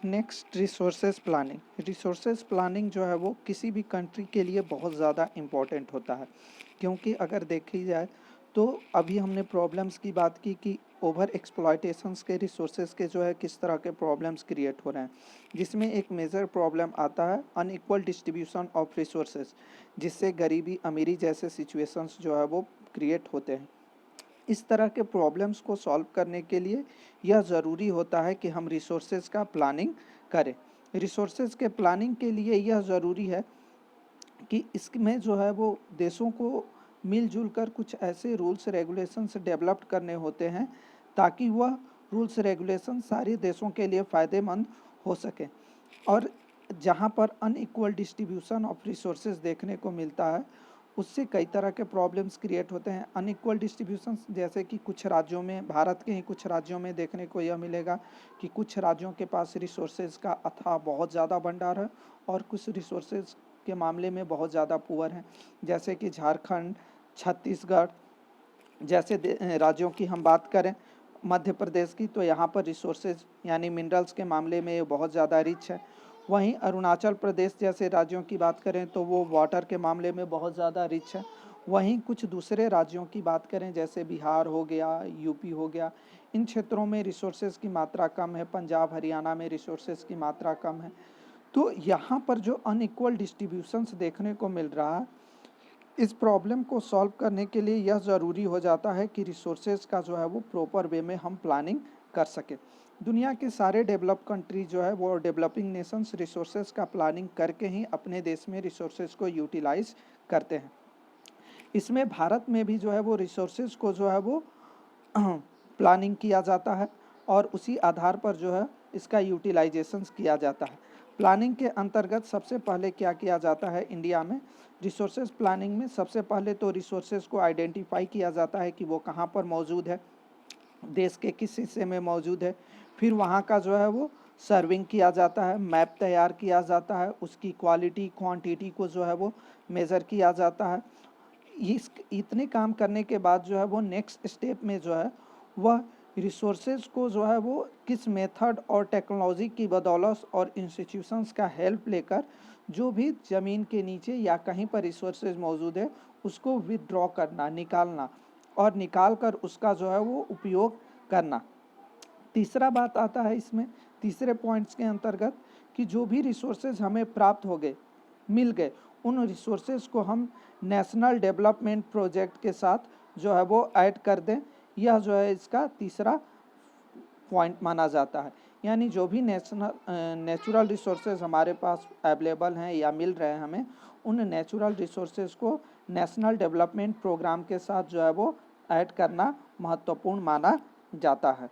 Next resources planning. Resources planning जो है वो किसी भी कंट्री के लिए बहुत ज़्यादा इम्पोर्टेंट होता है, क्योंकि अगर देखी जाए तो अभी हमने प्रॉब्लम्स की बात की कि ओवर एक्सप्लॉयटेशंस के रिसोर्सेज के जो है किस तरह के प्रॉब्लम्स क्रिएट हो रहे हैं, जिसमें एक मेजर प्रॉब्लम आता है अनइक्वल डिस्ट्रीब्यूशन ऑफ रिसोर्सेज, जिससे गरीबी अमीरी जैसे सिचुएशंस जो है वो क्रिएट होते हैं। इस तरह के प्रॉब्लम्स को सॉल्व करने के लिए यह ज़रूरी होता है कि हम रिसोर्सेज का प्लानिंग करें। रिसोर्सेज के प्लानिंग के लिए यह ज़रूरी है कि इसमें जो है वो देशों को मिलजुल कर कुछ ऐसे रूल्स रेगुलेशंस डेवलप करने होते हैं ताकि वह रूल्स रेगुलेशन सारे देशों के लिए फ़ायदेमंद हो सके। और जहाँ पर अनइक्वल डिस्ट्रीब्यूशन ऑफ रिसोर्सेज देखने को मिलता है, उससे कई तरह के प्रॉब्लम्स क्रिएट होते हैं। अनइक्वल डिस्ट्रीब्यूशन जैसे कि कुछ राज्यों में, भारत के ही कुछ राज्यों में देखने को यह मिलेगा कि कुछ राज्यों के पास रिसोर्सेज का अथाह बहुत ज़्यादा भंडार है और कुछ रिसोर्सेज के मामले में बहुत ज़्यादा पुअर हैं, जैसे कि झारखंड, छत्तीसगढ़ जैसे राज्यों की हम बात करें, मध्य प्रदेश की, तो यहाँ पर रिसोर्सेज यानी मिनरल्स के मामले में ये बहुत ज़्यादा रिच है। वहीं अरुणाचल प्रदेश जैसे राज्यों की बात करें तो वो वाटर के मामले में बहुत ज़्यादा रिच है। वहीं कुछ दूसरे राज्यों की बात करें जैसे बिहार हो गया, यूपी हो गया, इन क्षेत्रों में रिसोर्सेज की मात्रा कम है। पंजाब हरियाणा में रिसोर्सेज की मात्रा कम है। तो यहाँ पर जो अनइक्वल डिस्ट्रीब्यूशंस देखने को मिल रहा है, इस प्रॉब्लम को सॉल्व करने के लिए यह ज़रूरी हो जाता है कि रिसोर्सेज का जो है वो प्रॉपर वे में हम प्लानिंग कर सकें। दुनिया के सारे डेवलप कंट्री जो है वो डेवलपिंग नेशंस रिसोर्सेज का प्लानिंग करके ही अपने देश में रिसोर्सेज को यूटिलाइज करते हैं। इसमें भारत में भी जो है वो रिसोर्सेज को जो है वो प्लानिंग किया जाता है और उसी आधार पर जो है इसका यूटिलाइजेशन किया जाता है। प्लानिंग के अंतर्गत सबसे पहले क्या किया जाता है इंडिया में, रिसोर्सेज प्लानिंग में सबसे पहले तो रिसोर्सेज को आइडेंटिफाई किया जाता है कि वो कहाँ पर मौजूद है, देश के किस हिस्से में मौजूद है। फिर वहाँ का जो है वो सर्विंग किया जाता है, मैप तैयार किया जाता है, उसकी क्वालिटी क्वांटिटी को जो है वो मेज़र किया जाता है। इस इतने काम करने के बाद जो है वो नेक्स्ट स्टेप में जो है वह रिसोर्सेज को जो है वो किस मेथड और टेक्नोलॉजी की बदौलत और इंस्टीट्यूशंस का हेल्प लेकर जो भी ज़मीन के नीचे या कहीं पर रिसोर्सेज मौजूद है उसको विदड्रॉ करना, निकालना और निकाल कर उसका जो है वो उपयोग करना। तीसरा बात आता है इसमें, तीसरे पॉइंट्स के अंतर्गत कि जो भी रिसोर्सेज हमें प्राप्त हो गए, मिल गए, उन रिसोर्सेज को हम नेशनल डेवलपमेंट प्रोजेक्ट के साथ जो है वो ऐड कर दें। यह जो है इसका तीसरा पॉइंट माना जाता है। यानी जो भी नेचुरल रिसोर्सेज हमारे पास अवेलेबल हैं या मिल रहे हैं हमें, उन नेचुरल रिसोर्सेज को नेशनल डेवलपमेंट प्रोग्राम के साथ जो है वो ऐड करना महत्वपूर्ण माना जाता है।